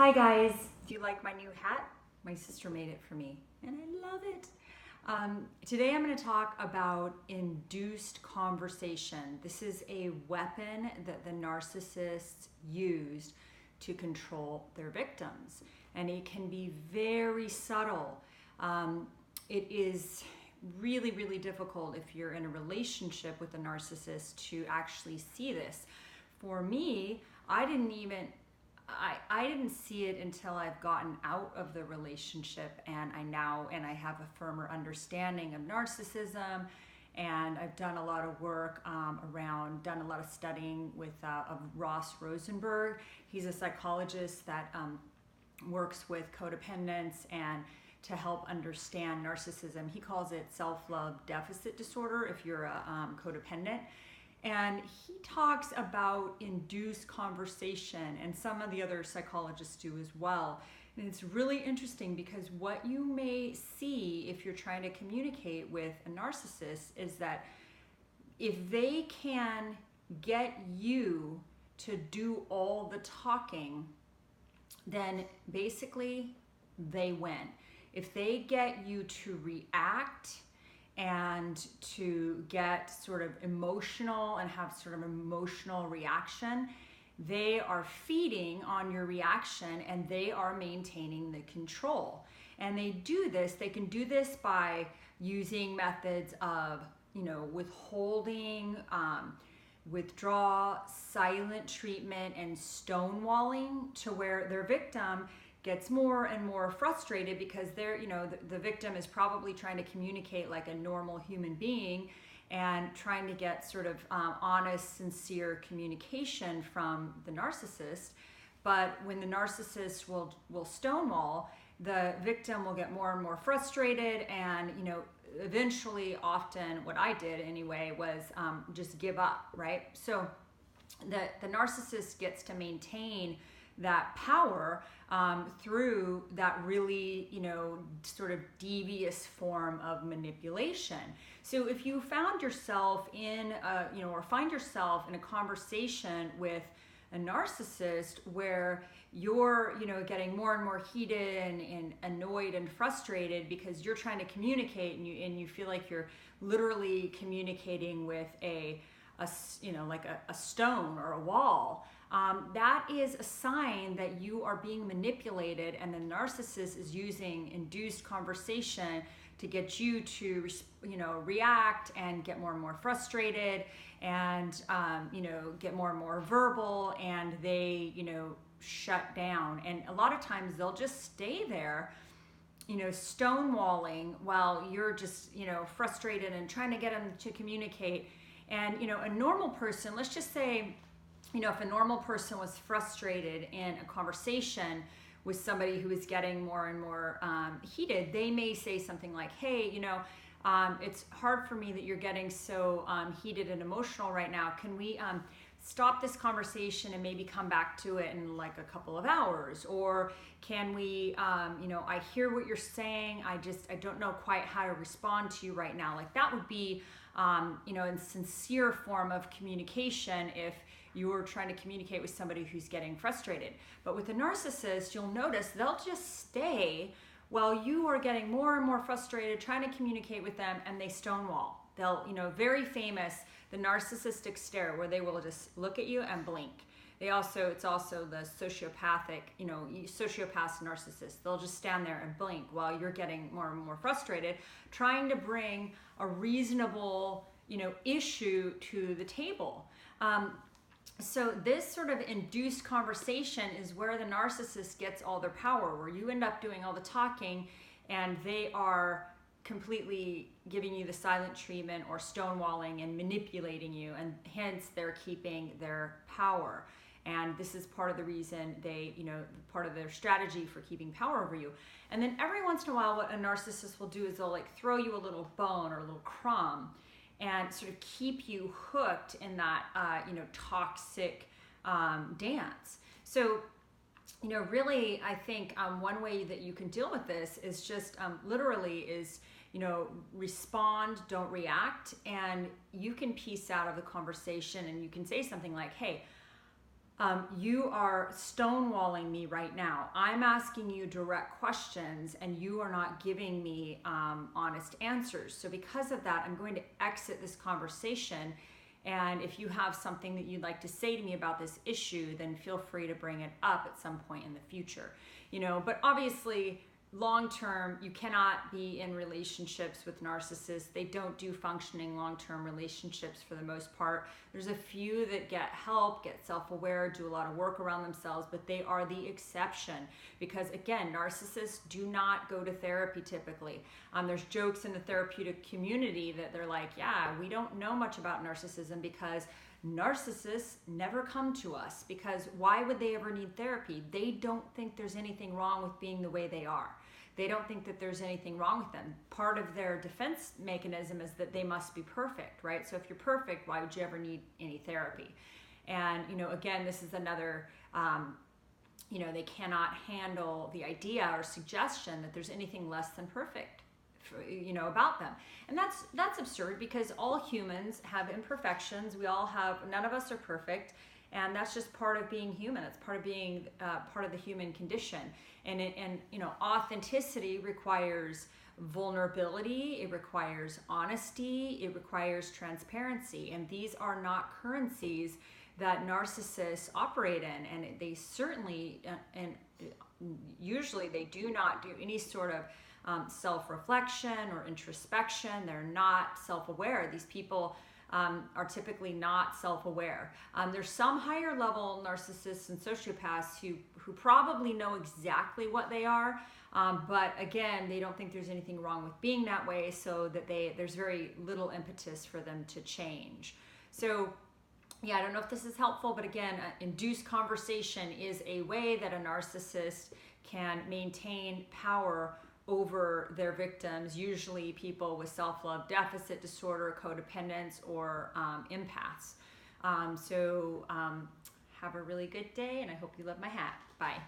Hi guys, do you like my new hat? My sister made it for me and I love it. Today I'm going to talk about induced conversation. This is a weapon that the narcissists used to control their victims, and it can be very subtle. It is really, really difficult if you're in a relationship with a narcissist to actually see this. For me, I didn't see it until I've gotten out of the relationship, and I have a firmer understanding of narcissism, and I've done a lot of work done a lot of studying of Rosenberg. He's a psychologist that works with codependents and to help understand narcissism. He calls it self-love deficit disorder if you're a codependent. And he talks about induced conversation, and some of the other psychologists do as well. And it's really interesting because what you may see if you're trying to communicate with a narcissist is that if they can get you to do all the talking, then basically they win. If they get you to react and to get sort of emotional and have sort of emotional reaction, they are feeding on your reaction and they are maintaining the control. And they can do this by using methods of, withholding, withdraw, silent treatment, and stonewalling, to where their victim gets more and more frustrated because the victim is probably trying to communicate like a normal human being and trying to get sort of honest, sincere communication from the narcissist. But when the narcissist will stonewall, the victim will get more and more frustrated, and eventually, often what I did anyway was just give up, right? So the narcissist gets to maintain that power through that really, sort of devious form of manipulation. So if you found yourself or find yourself in a conversation with a narcissist where you're, getting more and more heated and annoyed and frustrated because you're trying to communicate and you feel like you're literally communicating with a stone or a wall, that is a sign that you are being manipulated, and the narcissist is using induced conversation to get you to react and get more and more frustrated and get more and more verbal, and they shut down. And a lot of times they'll just stay there stonewalling while you're just frustrated and trying to get them to communicate. And a normal person, let's just say, if a normal person was frustrated in a conversation with somebody who is getting more and more heated, they may say something like, hey, it's hard for me that you're getting so heated and emotional right now. Can we stop this conversation and maybe come back to it in like a couple of hours? Or can we, I hear what you're saying, I don't know quite how to respond to you right now. Like that would be, a sincere form of communication if you're trying to communicate with somebody who's getting frustrated. But with a narcissist, you'll notice they'll just stay while you are getting more and more frustrated, trying to communicate with them, and they stonewall. They'll, very famous, the narcissistic stare, where they will just look at you and blink. It's also the sociopathic, sociopaths, narcissists. They'll just stand there and blink while you're getting more and more frustrated, trying to bring a reasonable, issue to the table. So this sort of induced conversation is where the narcissist gets all their power, where you end up doing all the talking and they are completely giving you the silent treatment or stonewalling and manipulating you, and hence they're keeping their power. And this is part of the reason they, part of their strategy for keeping power over you. And then every once in a while, what a narcissist will do is they'll like throw you a little bone or a little crumb and sort of keep you hooked in that, toxic dance. So, really, I think one way that you can deal with this is just literally respond, don't react, and you can piece out of the conversation and you can say something like, hey, You are stonewalling me right now. I'm asking you direct questions and you are not giving me honest answers. So because of that, I'm going to exit this conversation. And if you have something that you'd like to say to me about this issue, then feel free to bring it up at some point in the future. But obviously, long term, you cannot be in relationships with narcissists. They don't do functioning long-term relationships for the most part. There's a few that get help, get self-aware, do a lot of work around themselves, but they are the exception because, again, narcissists do not go to therapy typically. There's jokes in the therapeutic community that they're like, yeah, we don't know much about narcissism because narcissists never come to us, because why would they ever need therapy? They don't think there's anything wrong with being the way they are. They don't think that there's anything wrong with them. Part of their defense mechanism is that they must be perfect, right? So if you're perfect, why would you ever need any therapy? And, again, this is another, they cannot handle the idea or suggestion that there's anything less than perfect, about them. And that's absurd because all humans have imperfections. We all have, none of us are perfect. And that's just part of being human. It's part of being part of the human condition. And authenticity requires vulnerability. It requires honesty. It requires transparency. And these are not currencies that narcissists operate in. And they certainly, and usually they do not do any sort of self-reflection or introspection. They're not self-aware. These people are typically not self-aware. There's some higher level narcissists and sociopaths who probably know exactly what they are, but again, they don't think there's anything wrong with being that way, so that there's very little impetus for them to change. So yeah, I don't know if this is helpful, but again, induced conversation is a way that a narcissist can maintain power over their victims, usually people with self-love deficit disorder, codependence, or empaths. So have a really good day, and I hope you love my hat. Bye.